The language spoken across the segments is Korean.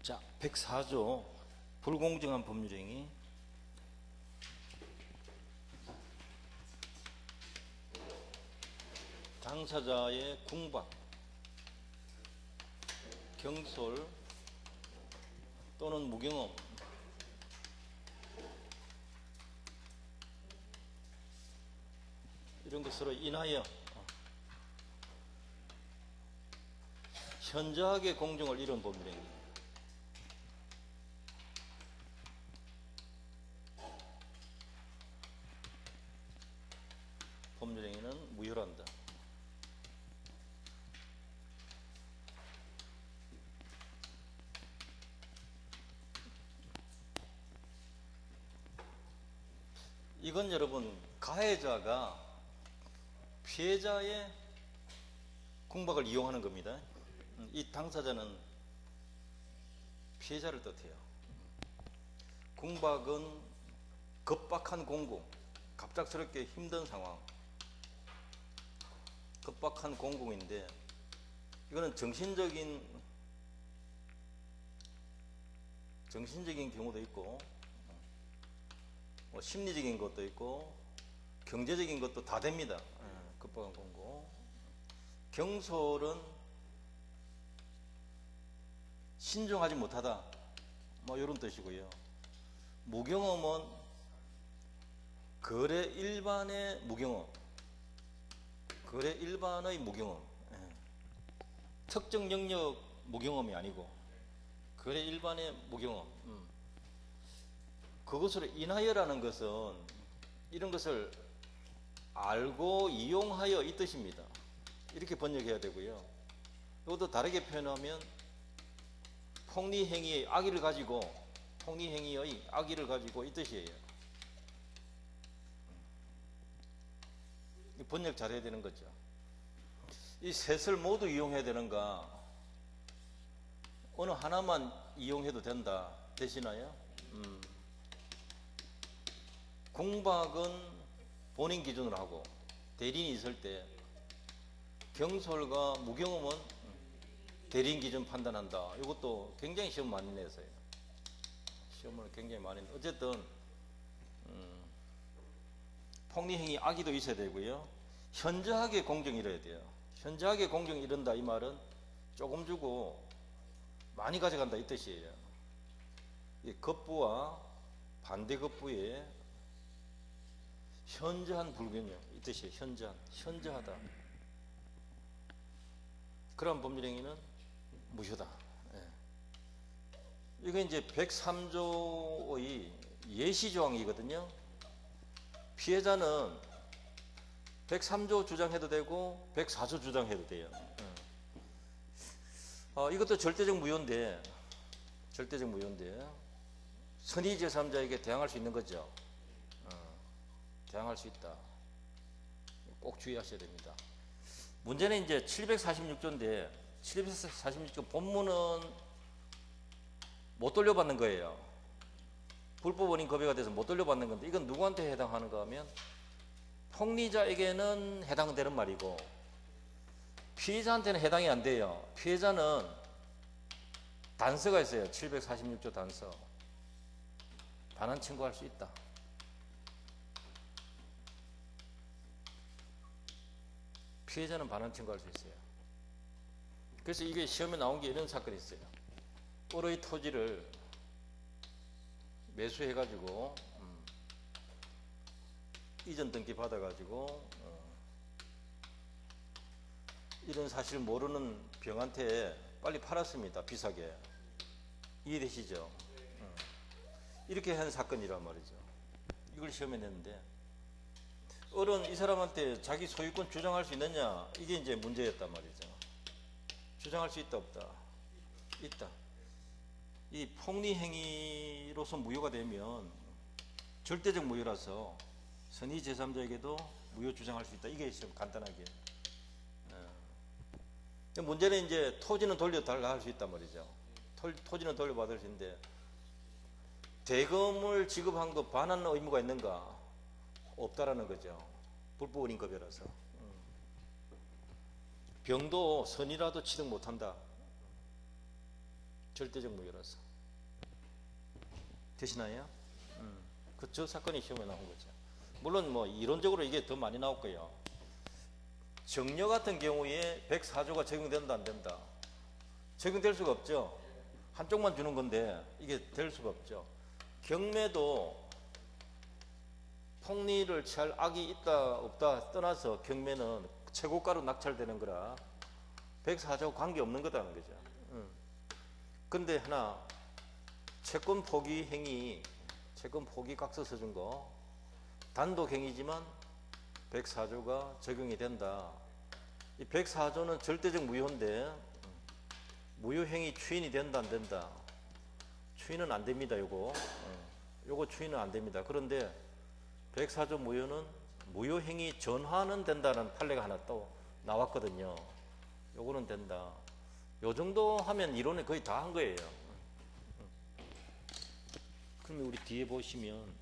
자, 104조 불공정한 법률행위. 당사자의 궁박, 경솔 또는 무경험, 이런 것으로 인하여 현저하게 공정을 잃은 법률행위. 법률행위는 무효란다. 이건 여러분, 가해자가 피해자의 궁박을 이용하는 겁니다. 이 당사자는 피해자를 뜻해요. 궁박은 급박한 공공, 갑작스럽게 힘든 상황, 급박한 공공인데, 이거는 정신적인 경우도 있고, 심리적인 것도 있고, 경제적인 것도 다 됩니다. 급박한 공고. 경솔은 신중하지 못하다, 이런 뜻이고요. 무경험은 거래 일반의 무경험, 거래 일반의 무경험, 특정 영역 무경험이 아니고 거래 일반의 무경험. 그것으로 인하여라는 것은 이런 것을 알고 이용하여 이 뜻입니다. 이렇게 번역해야 되고요. 이것도 다르게 표현하면 폭리행위의 악의를 가지고, 폭리행위의 악의를 가지고 이 뜻이에요. 번역 잘해야 되는 거죠. 이 셋을 모두 이용해야 되는가, 어느 하나만 이용해도 된다 되시나요? 궁박은 본인 기준으로 하고 대리인이 있을 때, 경솔과 무경험은 대리인 기준 판단한다. 이것도 굉장히 시험 많이 내서요. 시험을 굉장히 많이 내서. 어쨌든 폭리행위 악의도 있어야 되고요. 현저하게 공정 이뤄야 돼요. 현저하게 공정 이룬다, 이 말은 조금 주고 많이 가져간다, 이 뜻이에요. 이 급부와 반대 급부의 현저한 불균형, 이 뜻이에요. 현저하다. 그런 법률행위는 무효다. 이거 이제 103조의 예시조항이거든요. 피해자는 103조 주장해도 되고 104조 주장해도 돼요. 이것도 절대적 무효인데 선의 제3자에게 대항할 수 있는 거죠. 대항할 수 있다. 꼭 주의하셔야 됩니다. 문제는 이제 746조인데 746조 본문은 못 돌려받는 거예요. 불법 원인 급여가 돼서 못 돌려받는 건데, 이건 누구한테 해당하는가 하면 폭리자에게는 해당되는 말이고 피해자한테는 해당이 안 돼요. 피해자는 단서가 있어요. 746조 단서. 반환 청구할 수 있다. 피해자는 반환 청구할 수 있어요. 그래서 이게 시험에 나온 게 이런 사건이 있어요. 을의 토지를 매수해가지고 이전 등기 받아가지고 이런 사실 모르는 병한테 빨리 팔았습니다. 비싸게. 이해되시죠? 이렇게 한 사건이란 말이죠. 이걸 시험에 냈는데, 을은 이 사람한테 자기 소유권 주장할 수 있느냐, 이게 이제 문제였단 말이죠. 주장할 수 있다 없다? 있다. 이 폭리행위로서 무효가 되면 절대적 무효라서 선의 제3자에게도 무효 주장할 수 있다. 이게 좀 간단하게. 문제는 이제 토지는 돌려달라 할 수 있단 말이죠. 토지는 돌려받을 수 있는데 대금을 지급한 거 반환 의무가 있는가? 없다라는 거죠. 불법 원인 급여라서. 병도 선이라도 취득 못한다. 절대적 무효라서. 되시나요? 저 사건이 시험에 나온 거죠. 물론 뭐 이론적으로 이게 더 많이 나올 거예요. 정려 같은 경우에 104조가 적용된다 안 된다? 적용될 수가 없죠. 한쪽만 주는 건데 이게 될 수가 없죠. 경매도 폭리를 취할 악이 있다 없다 떠나서 경매는 최고가로 낙찰되는 거라 104조 관계없는 거다는 거죠. 근데 하나 채권 포기 행위, 채권 포기 각서 써준 거 단독 행위지만 104조가 적용이 된다. 이 104조는 절대적 무효인데 무효행위 추인이 된다 안 된다? 추인은 안 됩니다. 요거 추인은 안 됩니다. 그런데 104조 무효는 무효행위 전환은 된다는 판례가 하나 또 나왔거든요. 요거는 된다. 요 정도 하면 이론에 거의 다 한 거예요. 그러면 우리 뒤에 보시면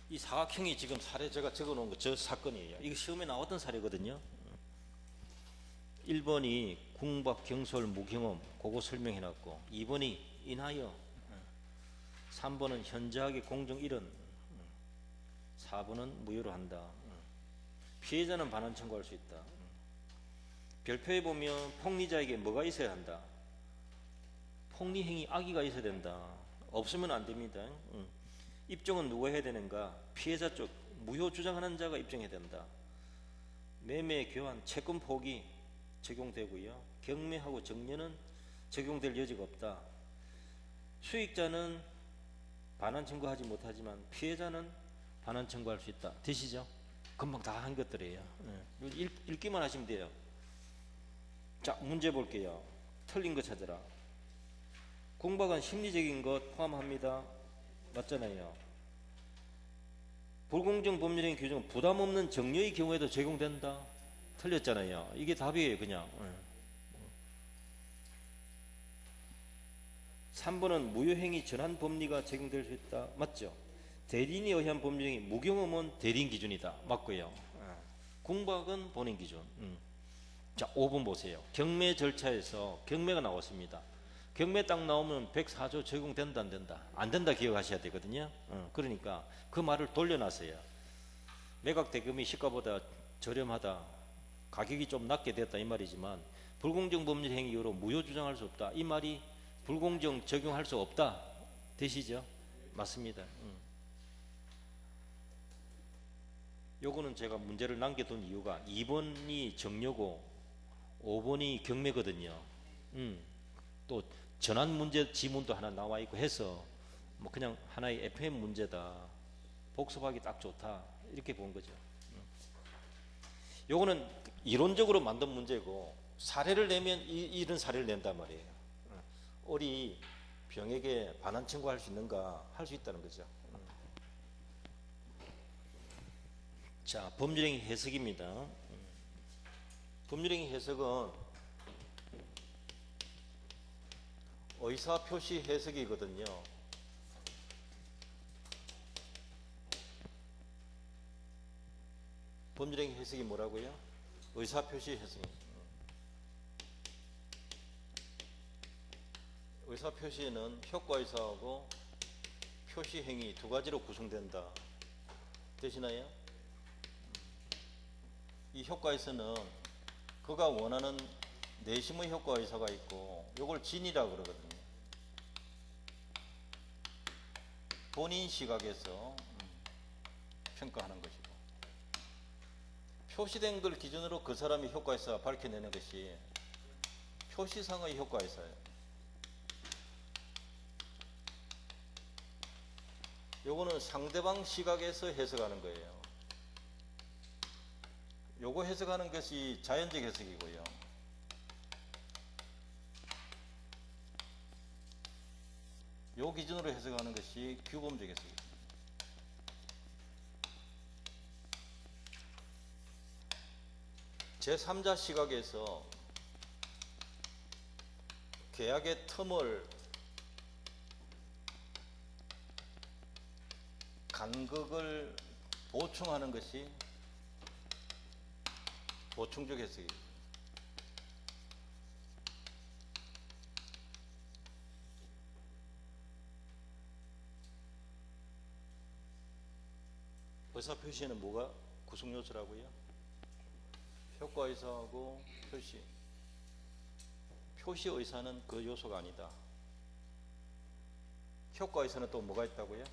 이 사각형이 지금 사례 제가 적어 놓은 거 저 사건이에요. 이거 시험에 나왔던 사례거든요. 1번이 궁박 경솔 무경험 그거 설명해 놨고 2번이 인하여 3번은 현저하게 공정 이런 4번은 무효로 한다. 피해자는 반환 청구할 수 있다. 별표에 보면 폭리자에게 뭐가 있어야 한다. 폭리 행위 악의가 있어야 된다. 없으면 안 됩니다. 입증은 누가 해야 되는가? 피해자 쪽 무효 주장하는 자가 입증해야 된다. 매매 교환 채권 포기 적용되고요. 경매하고 정려는 적용될 여지가 없다. 수익자는 반환 청구하지 못하지만 피해자는 반환 청구할 수 있다. 되시죠? 금방 다 한 것들이에요. 읽기만 하시면 돼요. 자, 문제 볼게요. 틀린 거 찾아라. 궁박은 심리적인 것 포함합니다. 맞잖아요. 불공정 법률행위 규정은 부담 없는 정려의 경우에도 적용된다. 틀렸잖아요. 이게 답이에요. 그냥. 3번은 무효행위 전환 법리가 적용될 수 있다. 맞죠? 대리인에 의한 법률행위 무경험은 대리인 기준이다. 맞고요. 궁박은 본인 기준. 자, 5번 보세요. 경매 절차에서 경매가 나왔습니다. 경매 딱 나오면 104조 적용된다 안 된다? 안 된다 기억하셔야 되거든요. 그러니까 그 말을 돌려놨어요. 매각 대금이 시가보다 저렴하다. 가격이 좀 낮게 됐다 이 말이지만 불공정 법률 행위 이후로 무효 주장할 수 없다. 이 말이 불공정 적용할 수 없다. 되시죠? 맞습니다. 요거는 제가 문제를 남겨둔 이유가 2번이 정려고 5번이 경매거든요. 또 전환 문제 지문도 하나 나와 있고 해서 뭐 그냥 하나의 FM 문제다. 복습하기 딱 좋다. 이렇게 본 거죠. 요거는 이론적으로 만든 문제고 사례를 내면 이런 사례를 낸단 말이에요. 어리 병에게 반환 청구할 수 있는가? 할 수 있다는 거죠. 자, 법률행위 해석입니다. 법률행위 해석은 의사표시 해석이거든요. 법률행위 해석이 뭐라고요? 의사표시 해석입니다. 의사표시는 효과의사하고 표시행위 두 가지로 구성된다. 되시나요? 이 효과의사는 그가 원하는 내심의 효과의사가 있고 요걸 진이라고 그러거든요. 본인 시각에서 평가하는 것이고 표시된 걸 기준으로 그 사람의 효과의사 밝혀내는 것이 표시상의 효과의사예요. 요거는 상대방 시각에서 해석하는 거예요. 요거 해석하는 것이 자연적 해석이고요. 요 기준으로 해석하는 것이 규범적 해석입니다. 제3자 시각에서 계약의 텀을 간극을 보충하는 것이 보충적 해석입니다. 의사 표시에는 뭐가 구성 요소라고요? 효과 의사하고 표시. 표시 의사는 그 요소가 아니다. 효과 의사는 또 뭐가 있다고요?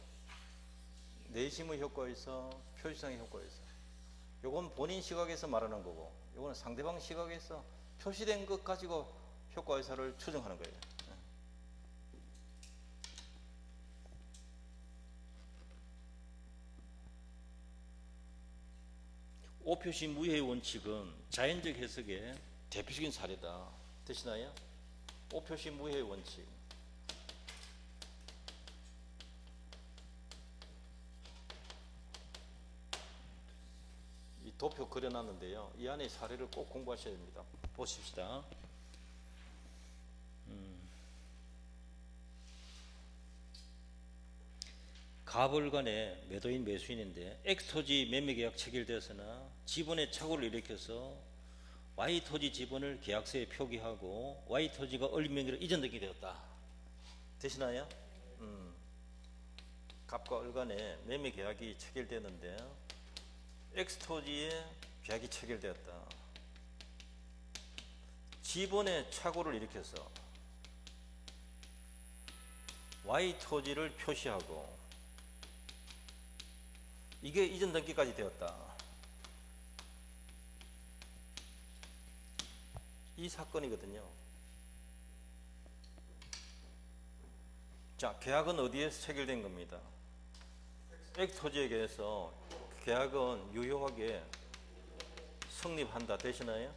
내심의 효과 의사, 표시상의 효과 의사. 요건 본인 시각에서 말하는 거고, 요거는 상대방 시각에서 표시된 것 가지고 효과 의사를 추정하는 거예요. 오표시 무효의 원칙은 자연적 해석의 대표적인 사례다. 되시나요? 오표시 무효의 원칙. 이 도표 그려놨는데요. 이 안에 사례를 꼭 공부하셔야 됩니다. 보십시다. 가벌 간의 매도인 매수인인데 X토지 매매계약 체결되었으나 지분의 착오를 일으켜서 Y토지 지분을 계약서에 표기하고 Y토지가 얼린 명의로 이전되게 되었다. 되시나요? 갑과 을 간의 매매계약이 체결되었는데 X토지에 계약이 체결되었다. 지분의 착오를 일으켜서 Y토지를 표시하고 이게 이전 등기까지 되었다. 이 사건이거든요. 자, 계약은 어디에서 체결된 겁니다? X토지에 대해서 계약은 유효하게 성립한다. 되시나요?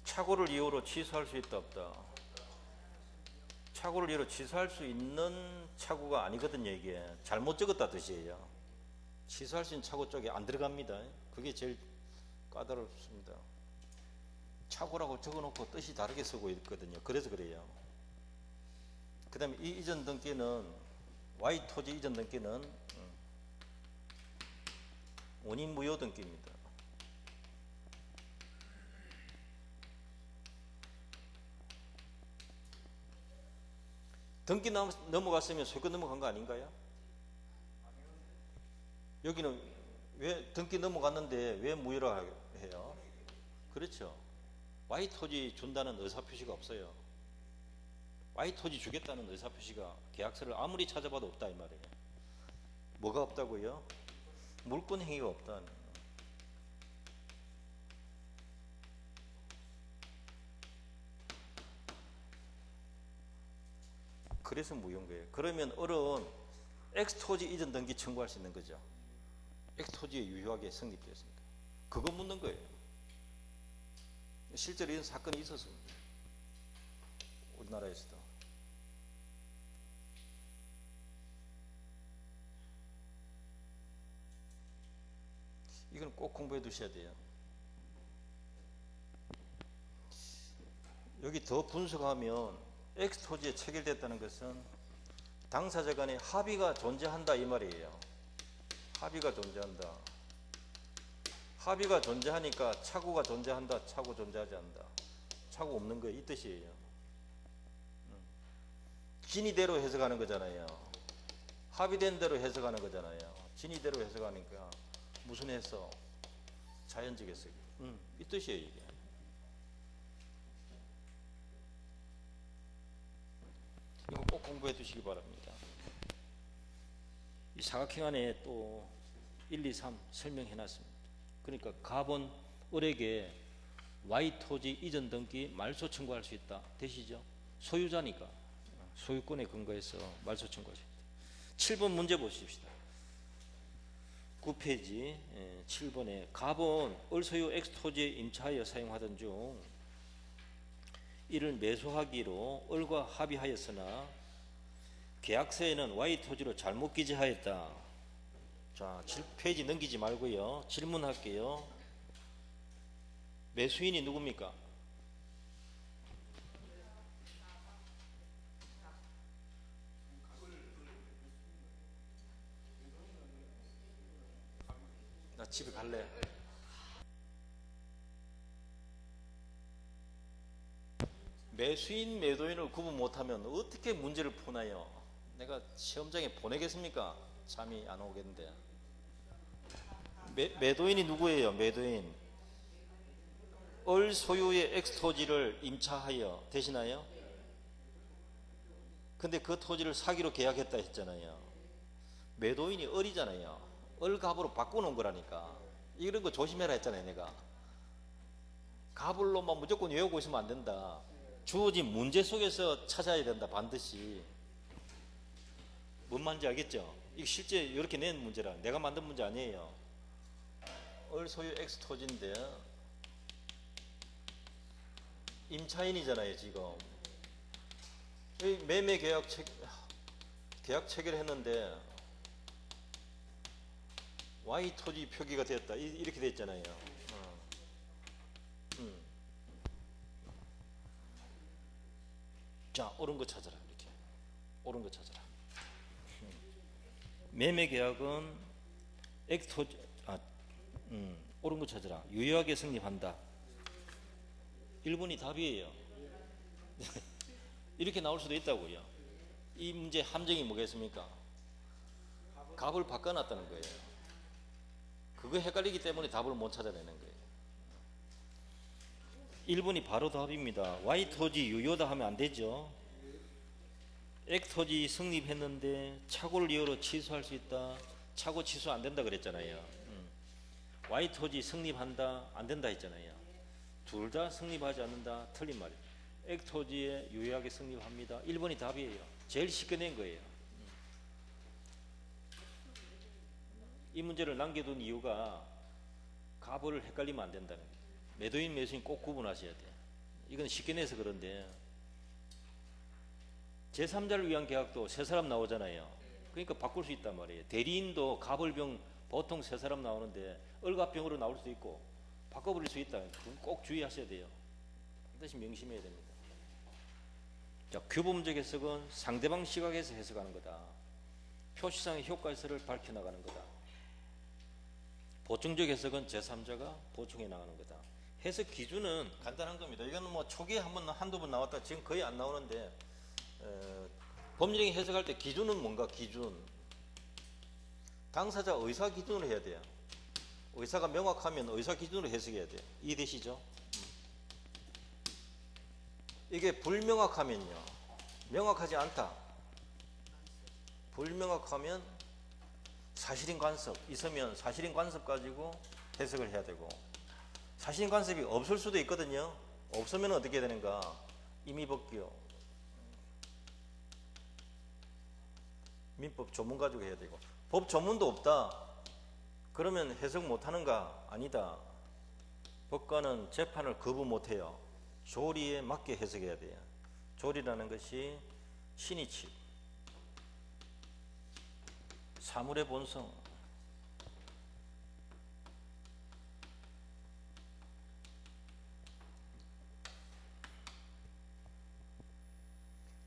착오를 이유로 취소할 수 있다 없다? 착오를 이유로 취소할 수 있는 착오가 아니거든요. 이게 잘못 적었다 뜻이에요. 취소할 수 있는 착오 쪽에 안 들어갑니다. 그게 제일 까다롭습니다. 착오라고 적어놓고 뜻이 다르게 쓰고 있거든요. 그래서 그래요. 그 다음에 이 이전 등기는 Y토지 이전 등기는 원인 무효 등기입니다. 등기 넘어갔으면 소유권 넘어간 거 아닌가요? 여기는 왜 등기 넘어갔는데 왜 무효라 해요? 그렇죠. Y토지 준다는 의사표시가 없어요. Y토지 주겠다는 의사표시가 계약서를 아무리 찾아봐도 없다 이 말이에요. 뭐가 없다고요? 물권 행위가 없다. 그래서 무효인 거예요. 그러면 을은 X토지 이전 등기 청구할 수 있는 거죠. X토지에 유효하게 성립되었습니다. 그거 묻는 거예요. 실제로 이런 사건이 있었습니다. 우리나라에서도. 이건 꼭 공부해 두셔야 돼요. 여기 더 분석하면 X토지에 체결됐다는 것은 당사자 간의 합의가 존재한다 이 말이에요. 합의가 존재한다. 합의가 존재하니까 착오가 존재한다. 착오 존재하지 않는다. 착오 없는 거 이 뜻이에요. 진의대로 해석하는 거잖아요. 합의된 대로 해석하는 거잖아요. 진의대로 해석하니까 무슨 해석? 자연적 해석이. 이 뜻이에요 이게. 이거 꼭 공부해 두시기 바랍니다. 이 사각형 안에 또 1, 2, 3 설명해 놨습니다. 그러니까 갑은 을에게 Y토지 이전 등기 말소 청구할 수 있다. 되시죠? 소유자니까 소유권에 근거해서 말소 청구할 수 있다. 7번 문제 보십시다. 9페이지 7번에 갑은 을 소유 X토지에 임차하여 사용하던 중 이를 매수하기로 을과 합의하였으나 계약서에는 Y토지로 잘못 기재하였다. 자, 7페이지 넘기지 말고요. 질문할게요. 매수인이 누굽니까? 나 집에 갈래. 매수인 매도인을 구분 못하면 어떻게 문제를 푸나요? 내가 시험장에 보내겠습니까? 잠이 안 오겠는데. 매도인이 누구예요? 매도인. 을 소유의 X 토지를 임차하여 되시나요? 근데 그 토지를 사기로 계약했다 했잖아요. 매도인이 을이잖아요. 을 갑으로 바꿔놓은 거라니까. 이런 거 조심해라 했잖아요. 내가 갑을로만 무조건 외우고 있으면 안 된다. 주어진 문제 속에서 찾아야 된다. 반드시. 뭔 말인지 알겠죠? 이거 실제 이렇게 낸 문제라. 내가 만든 문제 아니에요. 을 소유 X 토지인데 임차인이잖아요. 지금 매매 계약 체결했는데 Y 토지 표기가 되었다. 이렇게 됐잖아요. 자, 옳은 거 찾아라. 이렇게 옳은 거 찾아라. 매매 계약은 X 토지 옳은 거 찾아라. 유효하게 성립한다. 1번이 답이에요. 이렇게 나올 수도 있다고요. 이 문제 함정이 뭐겠습니까? 값을 바꿔놨다는 거예요. 그거 헷갈리기 때문에 답을 못 찾아내는 거예요. 1번이 바로 답입니다. Y 토지 유효다 하면 안 되죠. X 토지 성립했는데 착오를 이유로 취소할 수 있다. 착오 취소 안 된다 그랬잖아요. Y 토지 성립한다 안 된다 했잖아요. 둘 다 성립하지 않는다. 틀린 말이에요. X 토지에 유효하게 성립합니다. 1번이 답이에요. 제일 쉽게 낸 거예요. 이 문제를 남겨둔 이유가 갑을 헷갈리면 안 된다는 거예요. 매도인 매수인 꼭 구분하셔야 돼요. 이건 쉽게 내서 그런데 제3자를 위한 계약도 세 사람 나오잖아요. 그러니까 바꿀 수 있단 말이에요. 대리인도 갑을병 보통 세 사람 나오는데 을갑병으로 나올 수도 있고 바꿔버릴 수 있다. 꼭 주의하셔야 돼요. 반드시 명심해야 됩니다. 자, 규범적 해석은 상대방 시각에서 해석하는 거다. 표시상의 효과에서를 밝혀나가는 거다. 보충적 해석은 제3자가 보충해 나가는 거다. 해석 기준은 간단한 겁니다. 이거는 뭐 초기에 한두 번 나왔다 지금 거의 안 나오는데 법률행위 해석할 때 기준은 뭔가 기준. 당사자 의사 기준으로 해야 돼요. 의사가 명확하면 의사 기준으로 해석해야 돼요. 이해되시죠? 이게 불명확하면요. 명확하지 않다. 불명확하면 사실인 간섭 있으면 사실인 간섭 가지고 해석을 해야 되고 사실인 간섭이 없을 수도 있거든요. 없으면 어떻게 되는가? 임의법규 민법 조문 가지고 해야 되고 법 조문도 없다. 그러면 해석 못하는가? 아니다. 법관은 재판을 거부 못해요. 조리에 맞게 해석해야 돼요. 조리라는 것이 신이치 사물의 본성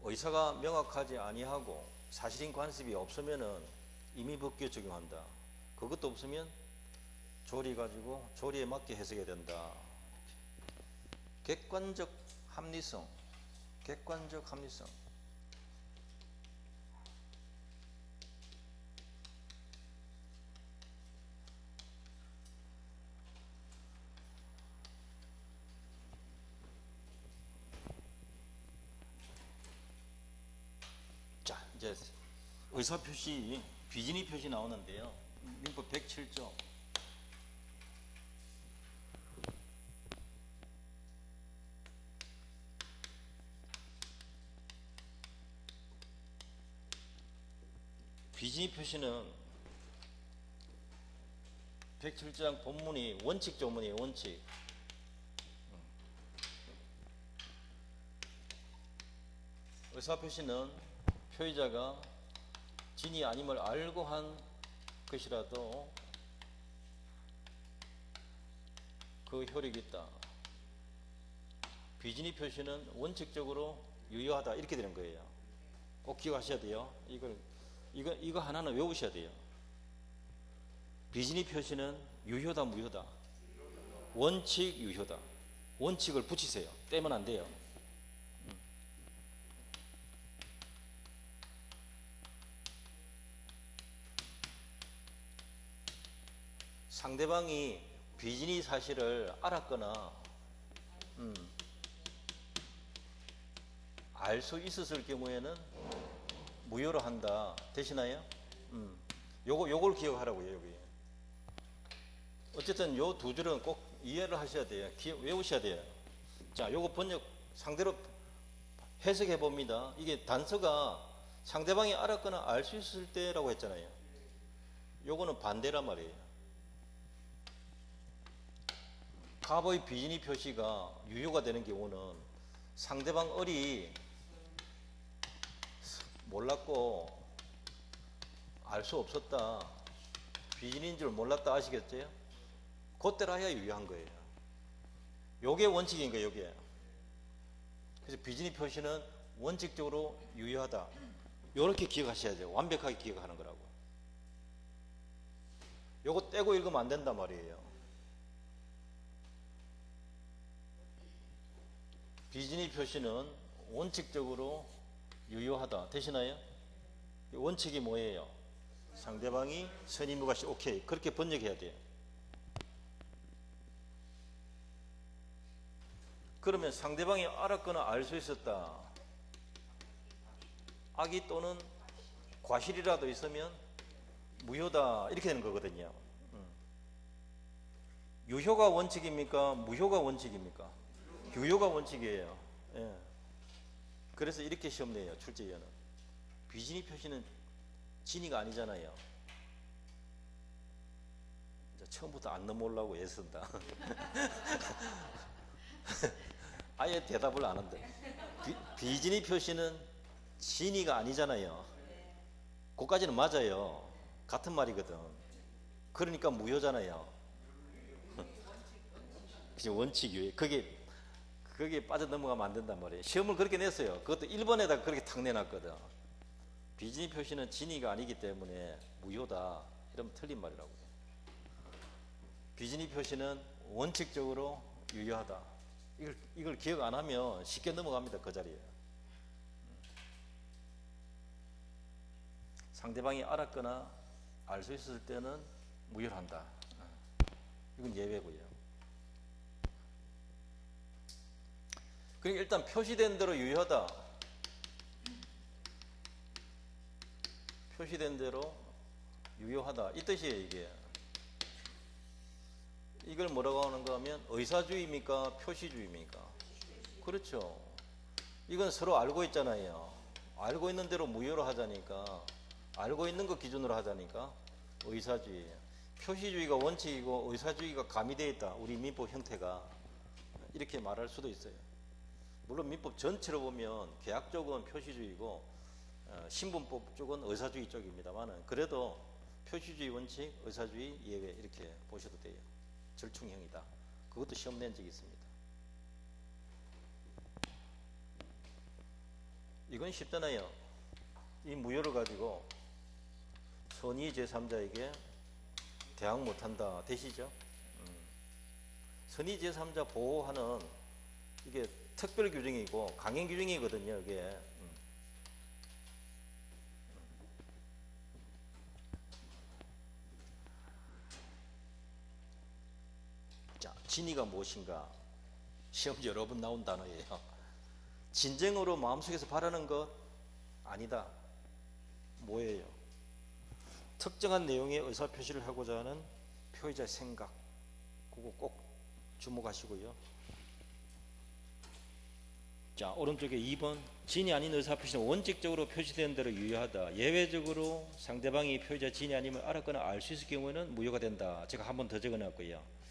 의사가 명확하지 아니하고 사실인 관습이 없으면은 임의법규 적용한다. 그것도 없으면 조리 가지고 조리에 맞게 해석해야 된다. 객관적 합리성 객관적 합리성 자, 이제 의사표시 비진의 표시 나오는데요. 민법 107조 비진의 표시는 107장 본문이 원칙 조문이에요. 원칙. 의사표시는 표의자가 진이 아님을 알고 한 것이라도 그 효력이 있다. 비진의 표시는 원칙적으로 유효하다. 이렇게 되는 거예요. 꼭 기억하셔야 돼요. 이거 하나는 외우셔야 돼요. 비진의 표시는 유효다, 무효다? 원칙 유효다. 원칙을 붙이세요. 떼면 안 돼요. 상대방이 비진이 사실을 알았거나 알 수 있었을 경우에는 무효로 한다. 되시나요? 요걸 기억하라고요. 여기. 어쨌든 요 두 줄은 꼭 이해를 하셔야 돼요. 외우셔야 돼요. 자, 요거 번역 상대로 해석해 봅니다. 이게 단서가 상대방이 알았거나 알 수 있을 때라고 했잖아요. 요거는 반대란 말이에요. 갑의 비진이 표시가 유효가 되는 경우는 상대방 을이 몰랐고 알 수 없었다. 비진인 줄 몰랐다. 아시겠어요? 그때로 해야 유효한 거예요. 요게 원칙인 거예요. 요게. 그래서 비진이 표시는 원칙적으로 유효하다. 요렇게 기억하셔야 돼요. 완벽하게 기억하는 거라고. 요거 떼고 읽으면 안 된단 말이에요. 비진이 표시는 원칙적으로 유효하다. 되시나요? 원칙이 뭐예요? 상대방이 선임무가시 오케이. 그렇게 번역해야 돼요. 그러면 상대방이 알았거나 알 수 있었다. 악의 또는 과실이라도 있으면 무효다. 이렇게 되는 거거든요. 유효가 원칙입니까? 무효가 원칙입니까? 유효가 원칙이에요. 예. 그래서 이렇게 시험 내요. 출제위원은. 비진이 표시는 진이가 아니잖아요. 이제 처음부터 안 넘어오려고 애쓴다. 아예 대답을 안 한다. 비진이 표시는 진이가 아니잖아요. 그까지는 맞아요. 같은 말이거든. 그러니까 무효잖아요. 원칙이 그게 빠져 넘어가면 안 된단 말이에요. 시험을 그렇게 냈어요. 그것도 1번에다 그렇게 탁 내놨거든. 비진이 표시는 진이가 아니기 때문에 무효다. 이러면 틀린 말이라고요. 비진이 표시는 원칙적으로 유효하다. 이걸 기억 안 하면 쉽게 넘어갑니다. 그 자리에. 상대방이 알았거나 알 수 있을 때는 무효한다. 이건 예외고요. 그러니까 일단 표시된 대로 유효하다. 표시된 대로 유효하다. 이 뜻이에요. 이게. 이걸 뭐라고 하는가 하면 의사주의입니까? 표시주의입니까? 그렇죠. 이건 서로 알고 있잖아요. 알고 있는 대로 무효로 하자니까, 알고 있는 거 기준으로 하자니까 의사주의예요. 표시주의가 원칙이고 의사주의가 가미되어 있다. 우리 민법 형태가. 이렇게 말할 수도 있어요. 물론 민법 전체로 보면 계약 쪽은 표시주의고 신분법 쪽은 의사주의 쪽입니다만, 그래도 표시주의 원칙, 의사주의 예외 이렇게 보셔도 돼요. 절충형이다. 그것도 시험 낸 적이 있습니다. 이건 쉽잖아요. 이 무효를 가지고 선의 제3자에게 대항 못한다. 되시죠? 선의 제3자 보호하는 이게 특별 규정이고 강행 규정이거든요. 이게. 자, 진의가 무엇인가? 시험 여러 번 나온 단어예요. 진정으로 마음속에서 바라는 것 아니다. 뭐예요? 특정한 내용의 의사표시를 하고자 하는 표의자의 생각. 그거 꼭 주목하시고요. 자, 오른쪽에 2번. 진이 아닌 의사표시는 원칙적으로 표시된 대로 유효하다. 예외적으로 상대방이 표의자 진이 아니면 알았거나 알 수 있을 경우에는 무효가 된다. 제가 한 번 더 적어놨고요.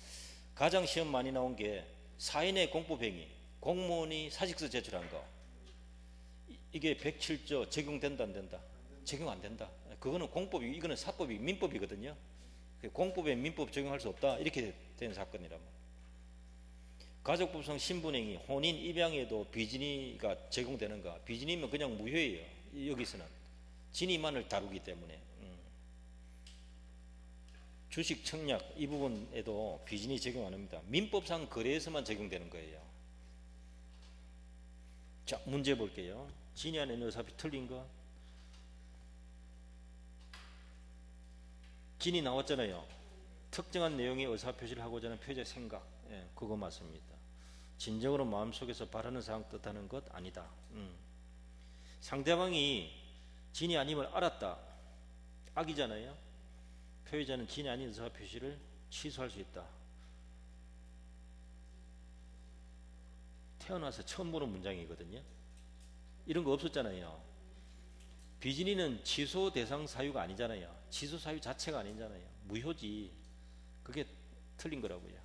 가장 시험 많이 나온 게 사인의 공법행위, 공무원이 사직서 제출한 거. 이게 107조 적용된다 안 된다? 적용 안 된다. 그거는 공법이, 이거는 사법이, 민법이거든요. 공법에 민법 적용할 수 없다. 이렇게 된 사건이라면. 가족법상 신분행위, 혼인, 입양에도 비진이가 적용되는가? 비진이면 그냥 무효예요. 여기서는 진이만을 다루기 때문에. 주식 청약 이 부분에도 비진이 적용 안 합니다. 민법상 거래에서만 적용되는 거예요. 자, 문제 볼게요. 진이 아닌 의사표시 틀린 거. 진이 나왔잖아요. 특정한 내용의 의사표시를 하고자 하는 표현의 생각, 예, 그거 맞습니다. 진정으로 마음속에서 바라는 사항 뜻하는 것 아니다. 상대방이 진이 아님을 알았다. 악이잖아요. 표의자는 진이 아닌 의사표시를 취소할 수 있다. 태어나서 처음 보는 문장이거든요. 이런 거 없었잖아요. 비진이는 취소 대상 사유가 아니잖아요. 취소 사유 자체가 아니잖아요. 무효지. 그게 틀린 거라고요.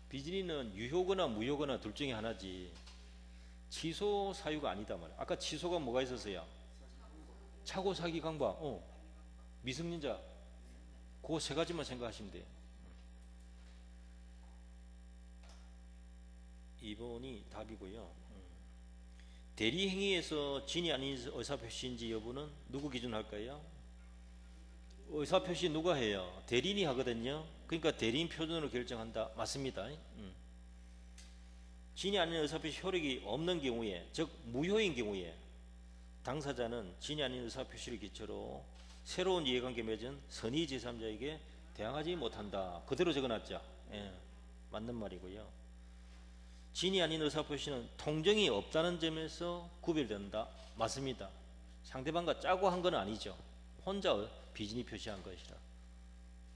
비진이는 유효거나 무효거나 둘 중에 하나지 취소 사유가 아니다 말이야. 아까 취소가 뭐가 있었어요? 차고 사기 강박, 미성년자, 그 세 가지만 생각하시면 돼요. 2번이 답이고요. 대리행위에서 진이 아닌 의사표시인지 여부는 누구 기준 할까요? 의사표시 누가 해요? 대리인이 하거든요. 그러니까 대리인 표준으로 결정한다. 맞습니다. 진이 아닌 의사표시 효력이 없는 경우에, 즉 무효인 경우에 당사자는 진이 아닌 의사표시를 기초로 새로운 이해관계 맺은 선의 제3자에게 대항하지 못한다. 그대로 적어놨죠. 예, 맞는 말이고요. 진이 아닌 의사표시는 통정이 없다는 점에서 구별된다. 맞습니다. 상대방과 짜고 한 건 아니죠. 혼자 비진이 표시한 것이라.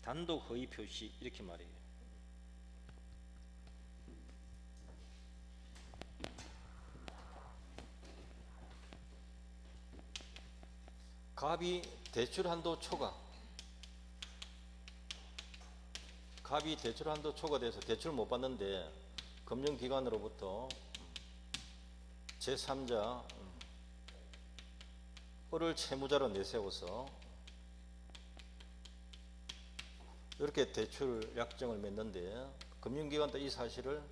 단독 허위 표시 이렇게 말해요. 갑이 대출 한도 초과. 갑이 대출 한도 초과돼서 대출 못 받는데 금융기관으로부터 제3자 을을 채무자로 내세워서 이렇게 대출 약정을 맺는데 금융기관도 이 사실을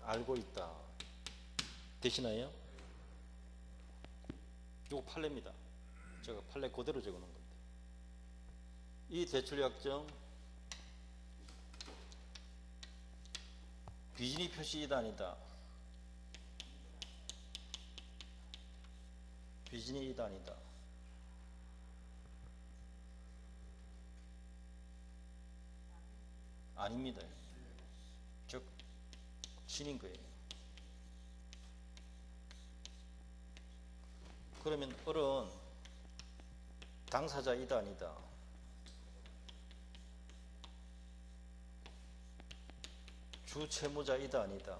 알고 있다. 되시나요? 이거 판례입니다. 제가 판례 그대로 적어놓은 겁니다. 이 대출 약정 비진이 표시이다 아니다. 비진이이다 아니다. 아닙니다. 즉 진인 거예요. 그러면 을은 당사자이다 아니다. 주채무자이다 아니다.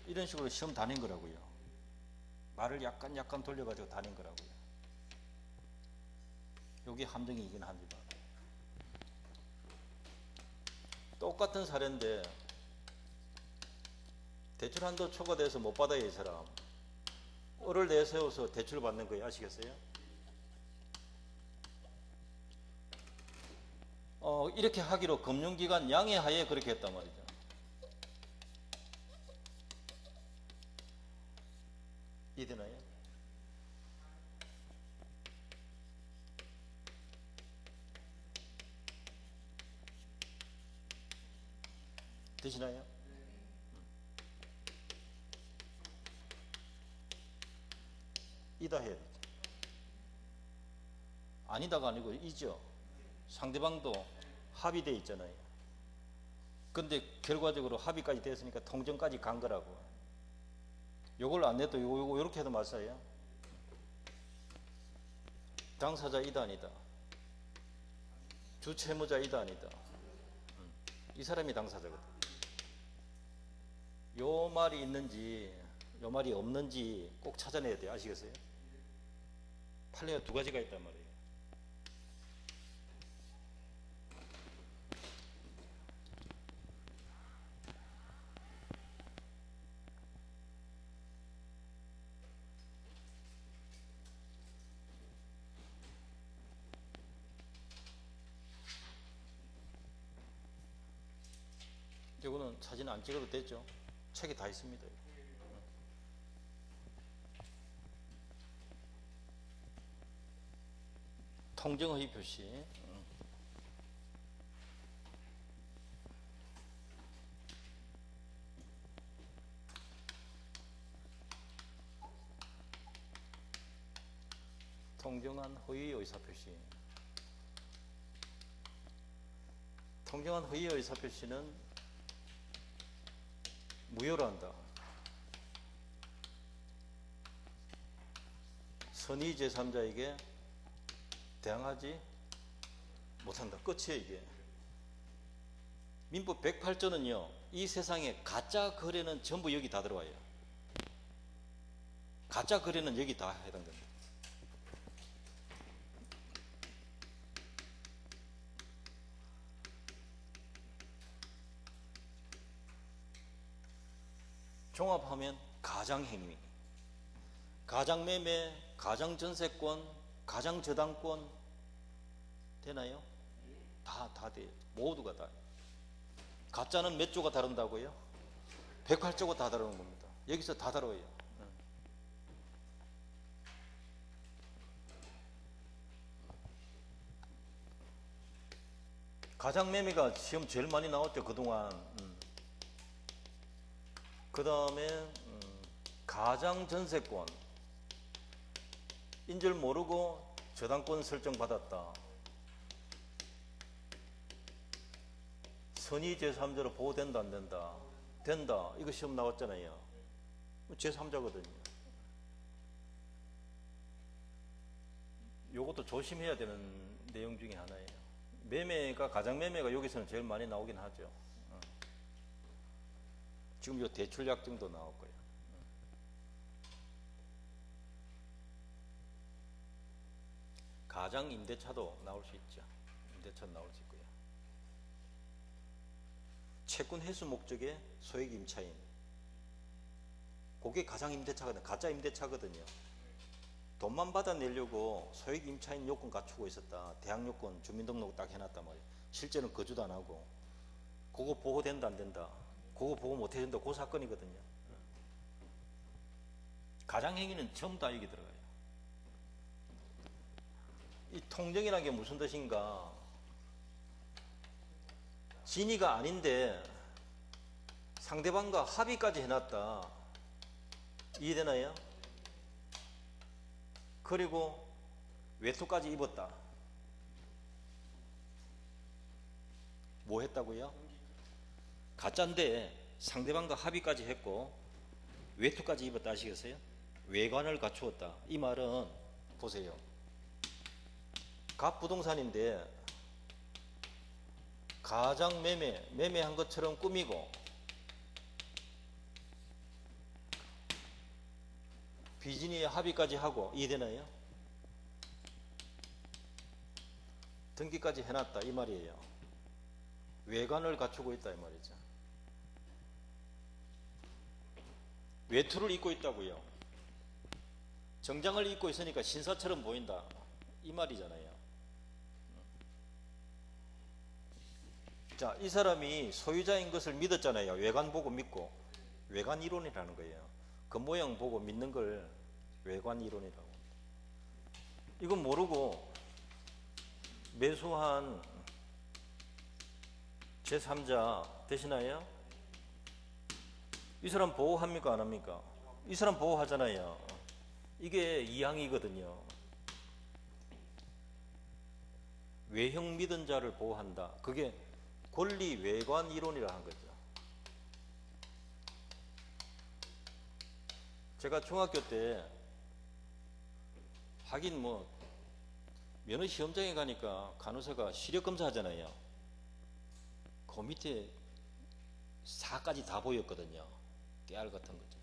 이런 식으로 시험 다닌 거라고요. 말을 약간 돌려가지고 다닌 거라고요. 여기 함정이긴 합니다. 똑같은 사례인데 대출 한도 초과돼서 못 받아요. 이 사람 을을 내세워서 대출 받는 거예요. 아시겠어요? 이렇게 하기로 금융기관 양해하에 그렇게 했단 말이죠. 이해되나요? 되시나요? 이다 해야 되죠. 아니다가 아니고 이죠. 상대방도 합의되어 있잖아요. 근데 결과적으로 합의까지 됐으니까 통정까지 간 거라고. 요걸 안 내도 요거 이렇게 해도 맞아요. 당사자이다 아니다. 주채무자이다 아니다. 이 사람이 당사자거든. 요 말이 있는지 요 말이 없는지 꼭 찾아내야 돼요. 아시겠어요? 판례가 두 가지가 있단 말이에요. 이거는 사진 안 찍어도 되죠? 책에 다 있습니다. 통정허위 표시. 통정한 허위의 의사표시. 통정한 허위의 의사표시는 무효로 한다. 선의 제3자에게 대항하지 못한다. 끝이에요, 이게. 민법 108조는요, 이 세상에 가짜 거래는 전부 여기 다 들어와요. 가짜 거래는 여기 다 해당됩니다. 종합하면 가장행위, 가장매매, 가장전세권, 가장저당권 되나요? 다 돼요. 모두가 다. 가짜는 몇 조가 다룬다고요? 108조가 다 다루는 겁니다. 여기서 다 다뤄요. 가장매매가 시험 제일 많이 나왔죠, 그동안. 그 다음에 가장전세권, 인줄 모르고 저당권 설정 받았다. 선의 제3자로 보호된다 안 된다? 된다. 이거 시험 나왔잖아요. 제3자거든요. 요것도 조심해야 되는 내용 중에 하나예요. 매매가, 가장매매가 여기서는 제일 많이 나오긴 하죠. 지금 요 대출약정도 나올 거예요. 가장임대차도 나올 수 있죠. 임대차도 나올 수 있고요. 채권 회수 목적의 소액 임차인, 그게 가장임대차거든요. 가짜 임대차거든요. 돈만 받아내려고 소액 임차인 요건 갖추고 있었다. 대항 요건, 주민등록 딱 해놨단 말이에요. 실제는 거주도 안 하고. 그거 보호된다 안 된다? 그거 보호 못 해준다. 그 사건이거든요. 가장행위는 전부 다 여기 들어가요. 이 통정이라는 게 무슨 뜻인가? 진위가 아닌데 상대방과 합의까지 해놨다. 이해되나요? 그리고 외투까지 입었다. 뭐 했다고요? 가짜인데 상대방과 합의까지 했고 외투까지 입었다. 아시겠어요? 외관을 갖추었다. 이 말은 보세요. 갑부동산인데 가장 매매한 것처럼 꾸미고 비즈니에 합의까지 하고, 이해되나요? 등기까지 해놨다 이 말이에요. 외관을 갖추고 있다 이 말이죠. 외투를 입고 있다고요. 정장을 입고 있으니까 신사처럼 보인다 이 말이잖아요. 자, 이 사람이 소유자인 것을 믿었잖아요. 외관 보고 믿고. 외관 이론이라는 거예요. 겉모양 보고 믿는 걸 외관 이론이라고. 이건 모르고 매수한 제3자 되시나요? 이 사람 보호합니까 안 합니까? 이 사람 보호하잖아요. 이게 이항이거든요. 외형 믿은 자를 보호한다. 그게 권리 외관 이론이라 한 거죠. 제가 중학교 때 하긴 뭐 면허 시험장에 가니까 간호사가 시력 검사하잖아요. 그 밑에 사까지 다 보였거든요. 깨알 같은 거죠.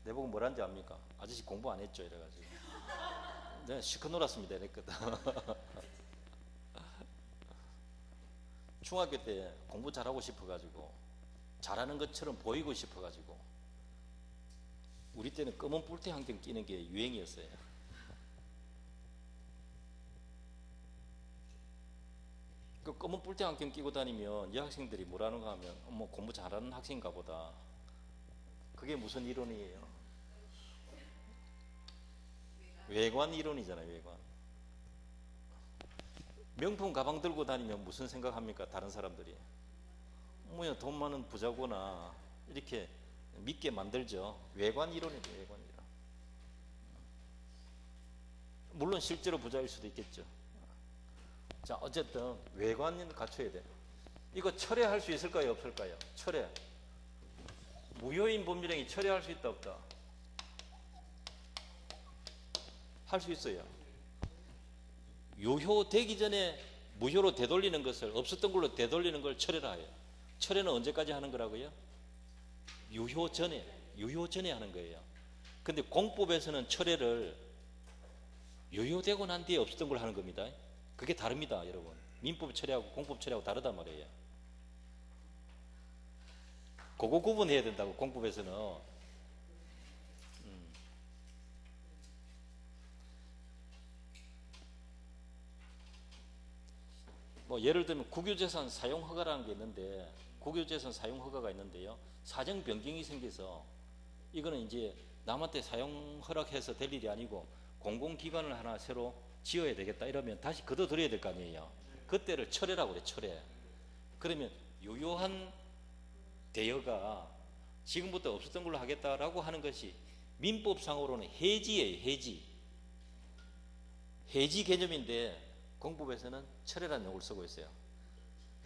내보고 뭐라는지 압니까? 아저씨 공부 안 했죠? 이래가지고 내가 실컷 놀았습니다 이랬거든. 중학교 때 공부 잘하고 싶어가지고 잘하는 것처럼 보이고 싶어가지고 우리 때는 검은 뿔테 안경 끼는 게 유행이었어요. 그 검은 뿔테 안경 끼고 다니면 여학생들이 뭐라는가 하면 뭐 공부 잘하는 학생인가 보다. 그게 무슨 이론이에요? 외관 이론이잖아요. 외관. 명품 가방 들고 다니면 무슨 생각합니까? 다른 사람들이 뭐야 돈 많은 부자구나 이렇게 믿게 만들죠. 외관 이론이죠. 외관 이론. 물론 실제로 부자일 수도 있겠죠. 자, 어쨌든 외관을 갖춰야 돼. 이거 철회할 수 있을까요, 없을까요? 철회. 무효인 법률행위 철회할 수 있다, 없다? 할 수 있어요. 유효되기 전에 무효로 되돌리는 것을, 없었던 걸로 되돌리는 걸 철회라 해요. 철회는 언제까지 하는 거라고요? 유효 전에 하는 거예요. 근데 공법에서는 철회를 유효되고 난 뒤에 없었던 걸 하는 겁니다. 그게 다릅니다, 여러분. 민법 처리하고 공법 처리하고 다르단 말이에요. 그거 구분해야 된다고, 공법에서는. 뭐 예를 들면 국유재산 사용허가라는 게 있는데, 국유재산 사용허가가 있는데요, 사정 변경이 생겨서 이거는 이제 남한테 사용 허락해서 될 일이 아니고 공공기관을 하나 새로 지어야 되겠다 이러면 다시 걷어들여야 될 거 아니에요. 그때를 철회라고 그래, 철회. 그러면 유효한 대여가 지금부터 없었던 걸로 하겠다라고 하는 것이 민법상으로는 해지예요, 해지. 해지 개념인데 공법에서는 철회라는 용어를 쓰고 있어요.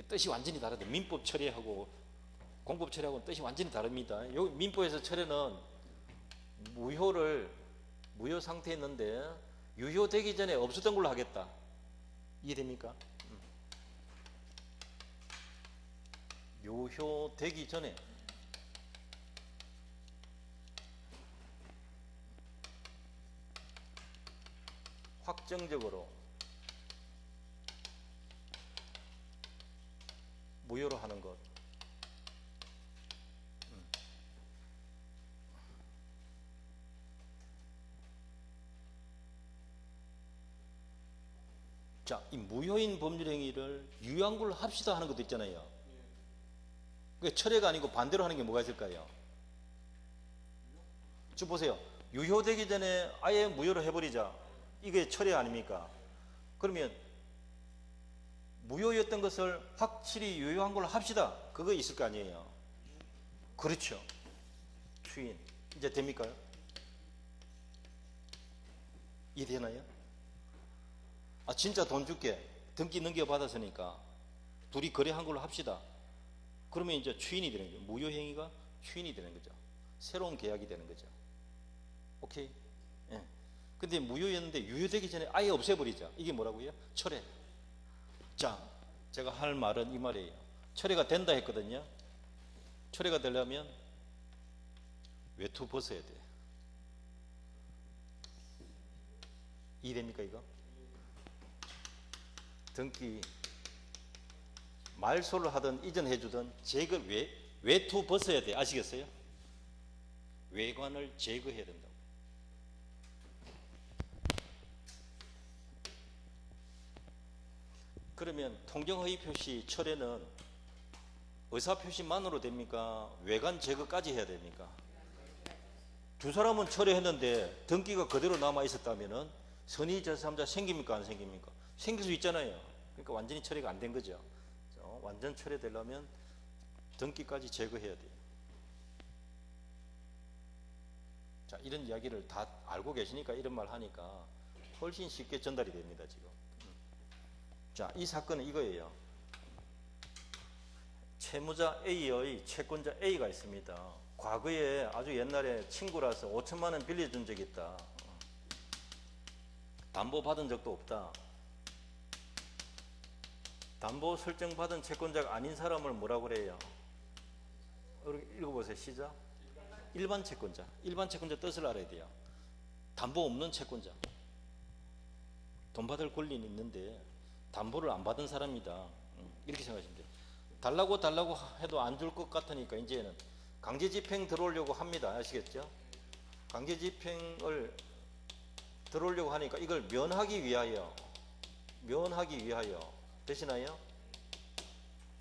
뜻이 완전히 다르다. 민법 철회하고 공법 철회하고는 뜻이 완전히 다릅니다. 여기 민법에서 철회는 무효 상태에 있는데 유효되기 전에 없었던 걸로 하겠다. 이해됩니까? 유효되기 전에 확정적으로 무효로 하는 것. 자, 이 무효인 법률행위를 유효한 걸로 합시다 하는 것도 있잖아요. 그게 철회가 아니고 반대로 하는 게 뭐가 있을까요? 쭉 보세요. 유효되기 전에 아예 무효로 해버리자. 이게 철회 아닙니까? 그러면 무효였던 것을 확실히 유효한 걸로 합시다. 그거 있을 거 아니에요. 그렇죠. 추인. 이제 됩니까? 이해되나요? 아, 진짜 돈 줄게. 등기 넘겨받았으니까 둘이 거래한 걸로 합시다. 그러면 이제 추인이 되는 거죠. 무효행위가 추인이 되는 거죠. 새로운 계약이 되는 거죠. 오케이? 예. 근데 무효였는데 유효되기 전에 아예 없애버리자. 이게 뭐라고요? 철회. 자, 제가 할 말은 이 말이에요. 철회가 된다 했거든요. 철회가 되려면 외투 벗어야 돼. 이해됩니까, 이거? 등기 말소를 하든 이전 해주든 외투 벗어야 돼. 아시겠어요? 외관을 제거해야 된다고. 그러면 통정허위 표시 철회는 의사표시만으로 됩니까? 외관 제거까지 해야 됩니까? 두 사람은 철회했는데 등기가 그대로 남아 있었다면 선의 제3자 생깁니까, 안 생깁니까? 생길 수 있잖아요. 그러니까 완전히 철회가 안 된 거죠. 완전 철회되려면 등기까지 제거해야 돼요. 자, 이런 이야기를 다 알고 계시니까 이런 말 하니까 훨씬 쉽게 전달이 됩니다, 지금. 자, 이 사건은 이거예요. 채무자 A의 채권자 A가 있습니다. 과거에 아주 옛날에 친구라서 5천만 원 빌려준 적이 있다. 담보 받은 적도 없다. 담보 설정받은 채권자가 아닌 사람을 뭐라고 그래요? 읽어보세요. 시작. 일반 채권자. 일반 채권자 뜻을 알아야 돼요. 담보 없는 채권자. 돈 받을 권리는 있는데 담보를 안 받은 사람이다. 이렇게 생각하시면 돼요. 달라고 해도 안 줄 것 같으니까 이제는 강제집행 들어오려고 합니다. 아시겠죠? 강제집행을 들어오려고 하니까 이걸 면하기 위하여 되시나요?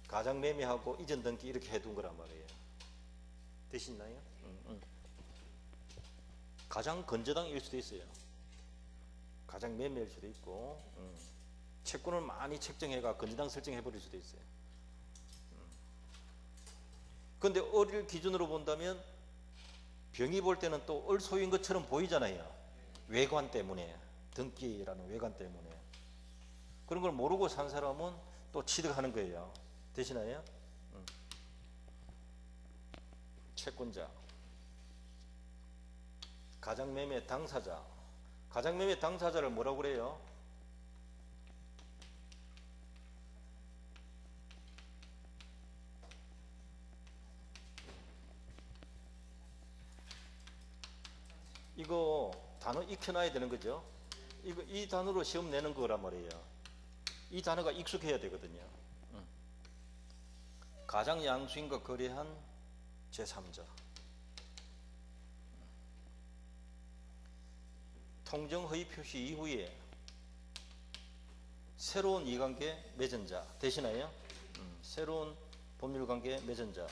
가장매매하고 이전 등기 이렇게 해둔 거란 말이에요. 되시나요? 가장 건저당일 수도 있어요. 가장매매일 수도 있고, 채권을 많이 책정해가 건저당 설정해 버릴 수도 있어요. 그런데 을을 기준으로 본다면 병이 볼 때는 또 을 소유인 것처럼 보이잖아요. 외관 때문에 등기라는 외관 때문에. 그런 걸 모르고 산 사람은 또 취득하는 거예요. 되시나요? 채권자, 가장매매 당사자. 가장매매 당사자를 뭐라고 그래요? 이거 단어 익혀놔야 되는 거죠. 이 단어로 시험 내는 거란 말이에요. 이 단어가 익숙해야 되거든요. 가장 양수인과 거래한 제3자. 통정허위 표시 이후에 새로운 이해관계 맺은 자. 되시나요? 새로운 법률관계 맺은 자.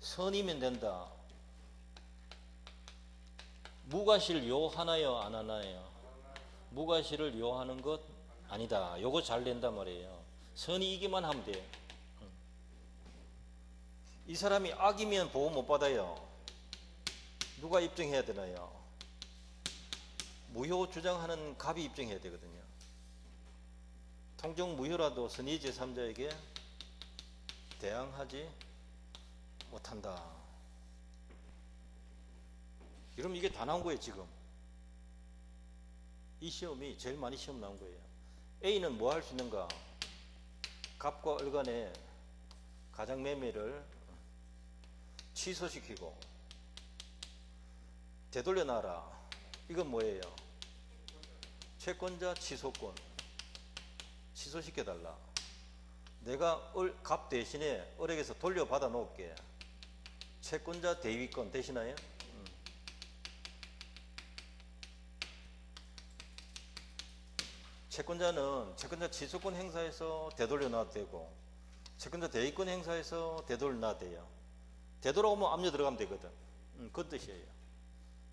선이면 된다. 무과실 요하나요, 안 하나요? 무과실을 요하는 것 아니다. 요거 잘 낸단 말이에요. 선이기만 하면 돼요. 이 사람이 악이면 보호 못 받아요. 누가 입증해야 되나요? 무효 주장하는 갑이 입증해야 되거든요. 통정 무효라도 선의 제3자에게 대항하지 못한다. 그럼 이게 다 나온 거예요. 지금 이 시험이 제일 많이 시험 나온 거예요. A는 뭐 할 수 있는가? 갑과 을 간의 가장매매를 취소시키고 되돌려 놔라. 이건 뭐예요? 채권자 취소권. 취소시켜달라. 내가 갑 대신에 을에게서 돌려받아 놓을게. 채권자 대위권 되시나요? 채권자는 채권자 취소권 행사에서 되돌려 놔도 되고, 채권자 대위권 행사에서 되돌려 놔도 돼요. 되돌아오면 압류 들어가면 되거든. 그 뜻이에요.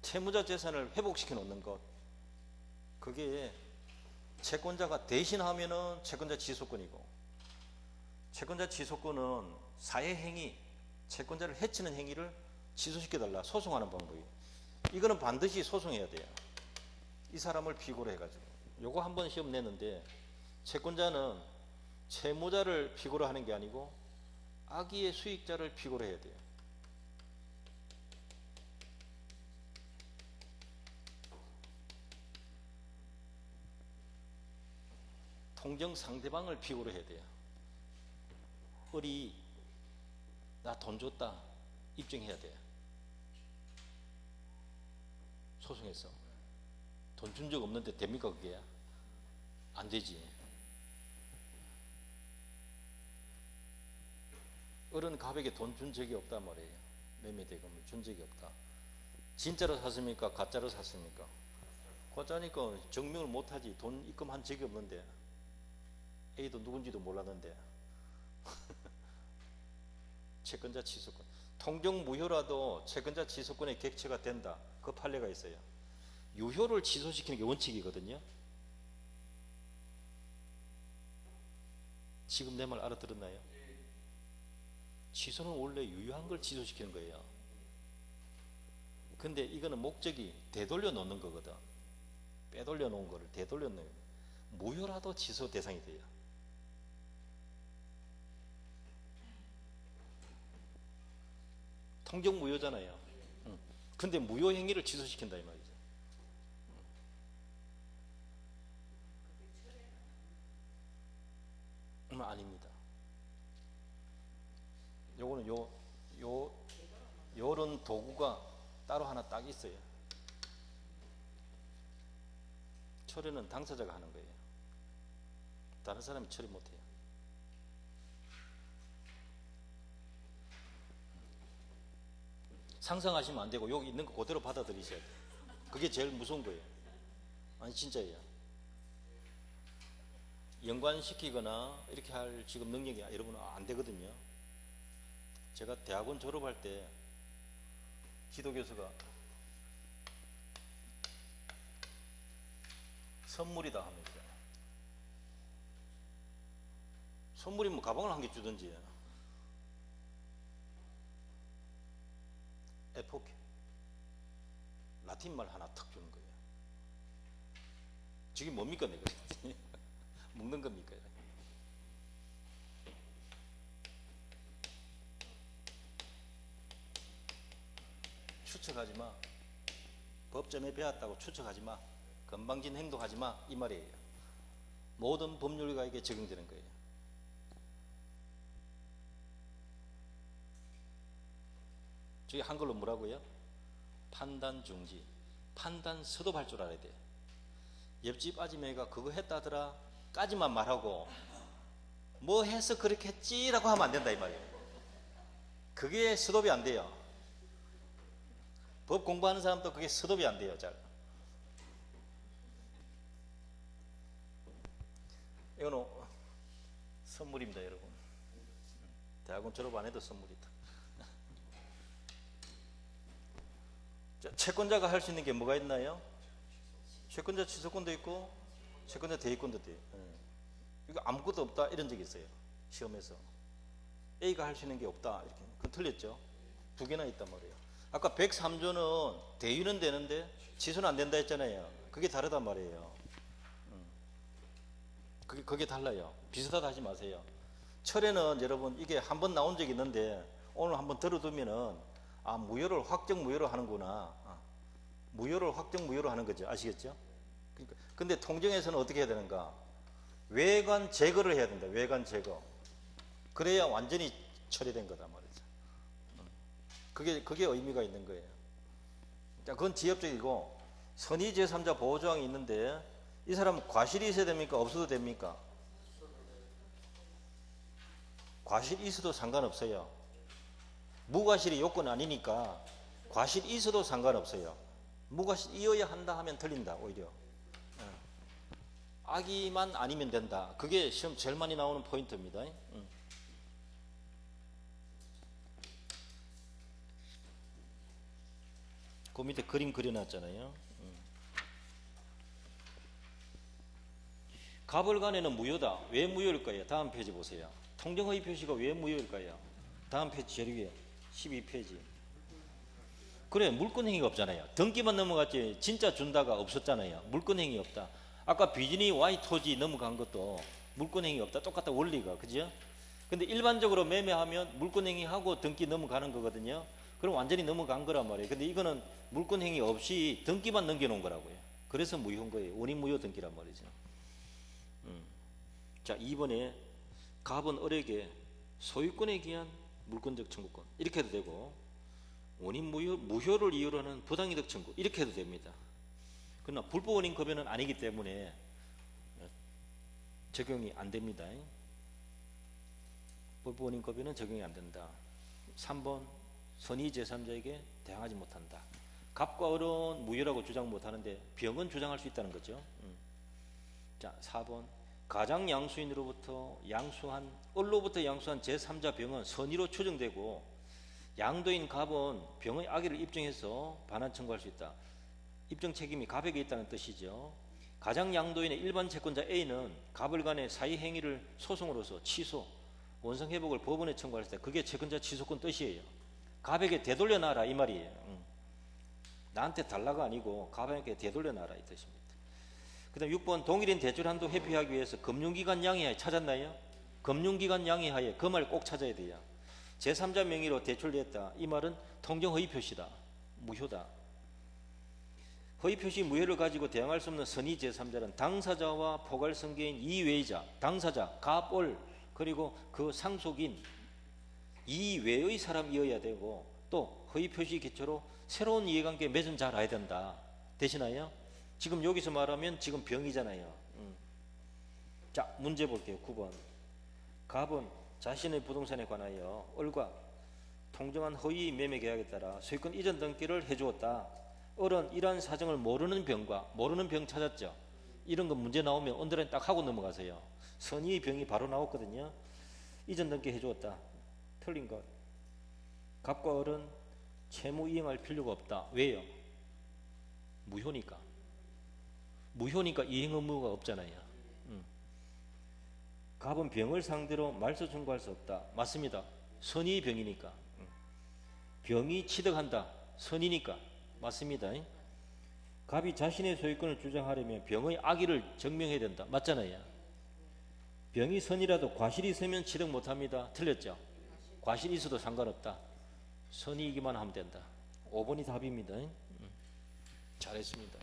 채무자 재산을 회복시켜 놓는 것. 그게 채권자가 대신하면은 채권자 취소권이고, 채권자 취소권은 사회행위, 채권자를 해치는 행위를 취소시켜달라. 소송하는 방법이에요. 이거는 반드시 소송해야 돼요. 이 사람을 피고로 해가지고. 요거 한번 시험 내는데, 채권자는 채무자를 피고로 하는 게 아니고 악의의 수익자를 피고로 해야 돼요. 통정 상대방을 피고로 해야 돼요. 을이 나 돈 줬다 입증해야 돼요. 소송에서 돈 준 적 없는데 됩니까? 그게 안 되지. 을은 갑에게 돈 준 적이 없단 말이에요. 매매대금을 준 적이 없다. 진짜로 샀습니까? 가짜로 샀습니까? 가짜니까 증명을 못하지. 돈 입금한 적이 없는데, A도 누군지도 몰랐는데. 채권자 취소권. 통정 무효라도 채권자 취소권의 객체가 된다. 그 판례가 있어요. 유효를 취소시키는 게 원칙이거든요. 지금 내 말 알아들었나요? 취소는 원래 유효한 걸 취소시키는 거예요. 근데 이거는 목적이 되돌려 놓는 거거든. 빼돌려 놓은 거를 되돌려 놓는 거예요. 무효라도 취소 대상이 돼요. 통정 무효잖아요. 근데 무효 행위를 취소시킨다 이 말이죠. 아닙니다. 요거는 요런 도구가 따로 하나 딱 있어요. 처리는 당사자가 하는 거예요. 다른 사람이 처리 못해요. 상상하시면 안 되고 여기 있는 거 그대로 받아들이셔야 돼요. 그게 제일 무서운 거예요. 아니 진짜예요. 연관시키거나 이렇게 할 지금 능력이 여러분은 안 되거든요. 제가 대학원 졸업할 때 지도교수가 선물이다 하면서, 선물이면 가방을 한 개 주든지 에포케 라틴 말 하나 탁 주는 거예요. 저게 뭡니까 내가? 먹는 겁니까? 추측하지 마. 법점에 배웠다고 추측하지 마. 건방진 행동하지 마. 이 말이에요. 모든 법률가에게 적용되는 거예요. 저기 한글로 뭐라고요? 판단 중지. 판단 서도 할 줄 알아야 돼. 옆집 아줌매가 그거 했다더라 까지만 말하고 뭐 해서 그렇게 했지라고 하면 안 된다 이 말이에요. 그게 서도이 안 돼요. 법 공부하는 사람도 그게 서도이 안 돼요. 잘. 이거는 선물입니다 여러분. 대학원 졸업 안 해도 선물이다. 자, 채권자가 할 수 있는 게 뭐가 있나요? 채권자 취소권도 있고 채권자 대위권도 돼요. 이거 아무것도 없다 이런 적이 있어요. 시험에서 A가 할 수 있는 게 없다 이렇게. 그건 틀렸죠. 두 개나 있단 말이에요. 아까 103조는 대위는 되는데 취소는 안 된다 했잖아요. 그게 다르단 말이에요. 그게 달라요. 비슷하다 하지 마세요. 철에는 여러분 이게 한번 나온 적이 있는데 오늘 한번 들어두면은 아 무효를 확정 무효로 하는구나. 무효를 확정 무효로 하는 거죠. 아시겠죠? 그러니까 근데 통정에서는 어떻게 해야 되는가? 외관 제거를 해야 된다. 외관 제거. 그래야 완전히 처리된 거다 말이죠. 그게 의미가 있는 거예요. 자, 그건 지엽적이고 선의 제3자 보호조항이 있는데 이 사람은 과실이 있어야 됩니까? 없어도 됩니까? 과실이 있어도 상관없어요. 무과실이 요건 아니니까 과실이 있어도 상관없어요. 무과실이어야 한다 하면 틀린다 오히려. 악의만 아니면 된다. 그게 시험 제일 많이 나오는 포인트입니다. 그 밑에 그림 그려놨잖아요. 가벌간에는 무효다. 왜 무효일까요? 다음 페이지 보세요. 통정허위 표시가 왜 무효일까요? 다음 페이지 제일 위에 12페이지. 그래 물권행위가 없잖아요. 등기만 넘어갔지 진짜 준다가 없었잖아요. 물권행위 없다. 아까 비진이 Y 토지 넘어간 것도 물권행위 없다. 똑같다 원리가. 그죠? 근데 일반적으로 매매하면 물권행위하고 등기 넘어가는 거거든요. 그럼 완전히 넘어간 거란 말이에요. 근데 이거는 물권행위 없이 등기만 넘겨놓은 거라고요. 그래서 무효인 거예요. 원인 무효 등기란 말이죠. 자 2번에 갑은 을에게 소유권에 기한 물권적 청구권 이렇게 해도 되고 원인 무효를 이유로 하는 부당이득 청구 이렇게 해도 됩니다. 그러나 불법 원인 급여는 아니기 때문에 적용이 안 됩니다. 불법 원인 급여는 적용이 안 된다. 3번 선의 제3자에게 대항하지 못한다. 갑과 을은 무효라고 주장 못하는데 병은 주장할 수 있다는 거죠. 자 4번 가장 양수인으로부터 양수한 을로부터 양수한 제3자 병은 선의로 추정되고 양도인 갑은 병의 악의를 입증해서 반환 청구할 수 있다. 입증 책임이 갑에게 있다는 뜻이죠. 가장 양도인의 일반 채권자 A는 갑을 간의 사의 행위를 소송으로서 취소, 원성 회복을 법원에 청구할 때 그게 채권자 취소권 뜻이에요. 갑에게 되돌려놔라 이 말이에요. 나한테 달라가 아니고 갑에게 되돌려놔라 이 뜻입니다. 그 다음 6번 동일인 대출 한도 회피하기 위해서 금융기관 양해하에 찾았나요? 금융기관 양해하에 그 말 꼭 찾아야 돼요. 제3자 명의로 대출됐다. 이 말은 통정 허위 표시다. 무효다. 허위 표시 무효를 가지고 대항할 수 없는 선의 제3자는 당사자와 포괄성계인 이외의자, 당사자, 갑, 을 그리고 그 상속인 이외의 사람이어야 되고 또 허위 표시 기초로 새로운 이해관계 맺은 자 알아야 된다. 되시나요? 지금 여기서 말하면 지금 병이잖아요. 자 문제 볼게요. 9번 갑은 자신의 부동산에 관하여 을과 통정한 허위 매매 계약에 따라 소유권 이전 등기를 해주었다. 을은 이러한 사정을 모르는 병과 모르는 병 찾았죠. 이런 거 문제 나오면 언더라인 딱 하고 넘어가세요. 선의 병이 바로 나왔거든요. 이전 등기 해주었다. 틀린 것. 갑과 을은 채무 이행할 필요가 없다. 왜요? 무효니까. 무효니까 이행 의무가 없잖아요. 갑은 병을 상대로 말소 청구할 수 없다. 맞습니다. 선의 병이니까. 병이 취득한다. 선이니까. 맞습니다. 갑이 자신의 소유권을 주장하려면 병의 악의를 증명해야 된다. 맞잖아요. 병이 선이라도 과실이 있으면 취득 못합니다. 틀렸죠? 과실이 있어도 상관없다. 선이기만 하면 된다. 5번이 답입니다. 잘했습니다.